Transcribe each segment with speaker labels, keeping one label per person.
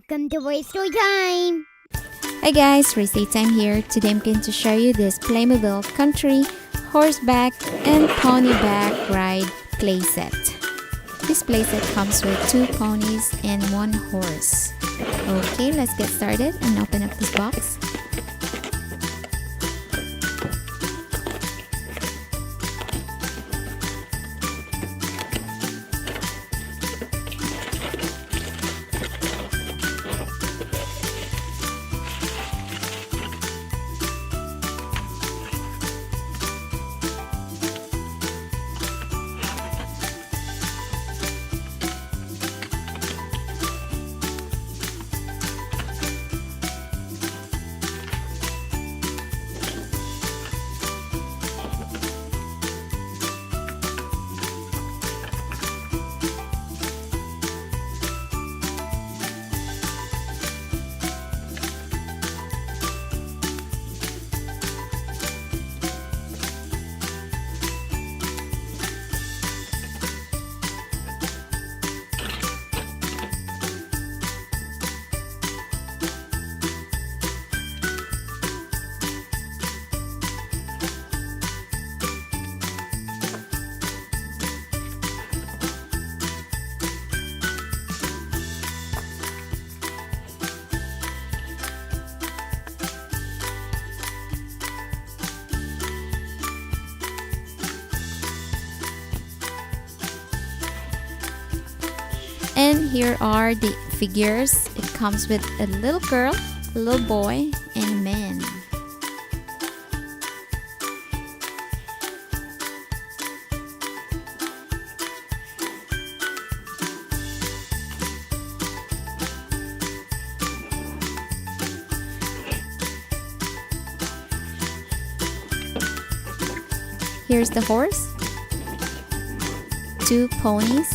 Speaker 1: Welcome to RaceToyTime!
Speaker 2: Hi guys, RaceToyTime here. Today I'm going to show you this Playmobil country, horseback, and pony back ride playset. This playset comes with 2 ponies and 1 horse. Okay, let's get started and open up this box. And here are the figures. It comes with a little girl, a little boy, and a man. Here's the horse, 2 ponies,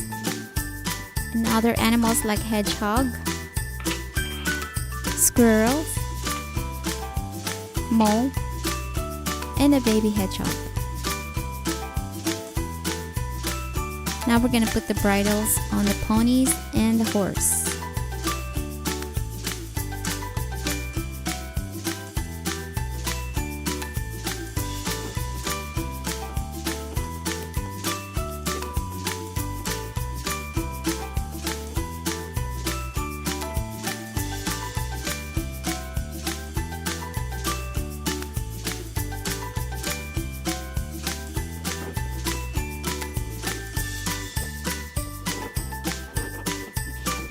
Speaker 2: and other animals like hedgehog, squirrels, mole, and a baby hedgehog. Now we're gonna put the bridles on the ponies and the horse.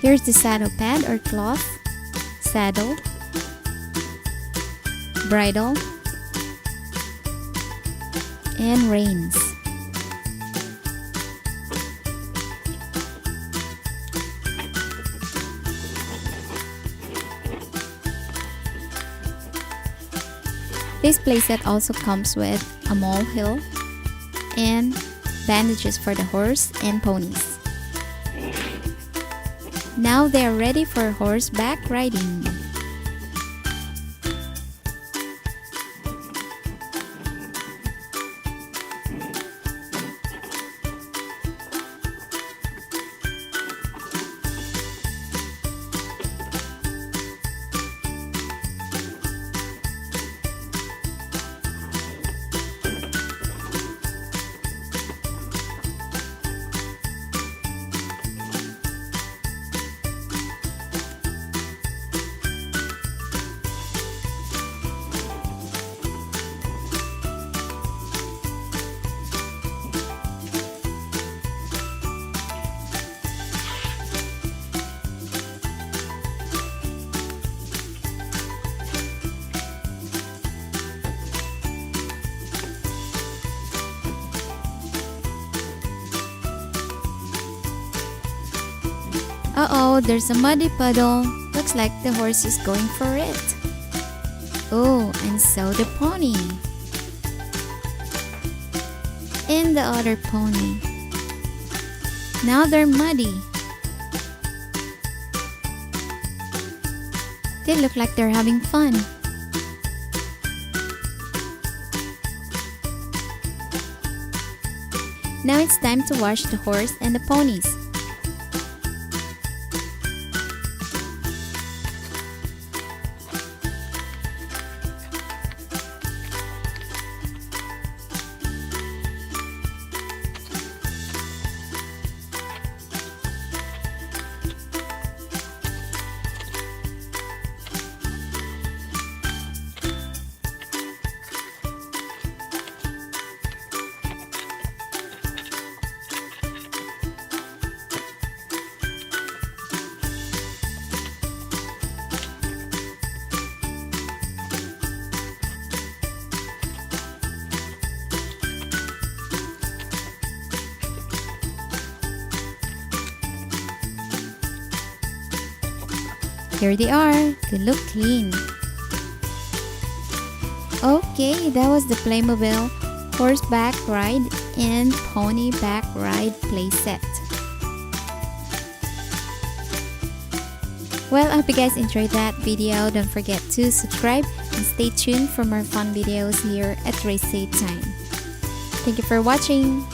Speaker 2: Here's the saddle pad or cloth, saddle, bridle, and reins. This playset also comes with a molehill and bandages for the horse and ponies. Now they are ready for horseback riding. Uh-oh, there's a muddy puddle. Looks like the horse is going for it. Oh, and so the pony. And the other pony. Now they're muddy. They look like they're having fun. Now it's time to wash the horse and the ponies. Here they are. They look clean. Okay, that was the Playmobil horseback ride and pony back ride playset. Well, I hope you guys enjoyed that video. Don't forget to subscribe and stay tuned for more fun videos here at RaceToyTime. Thank you for watching.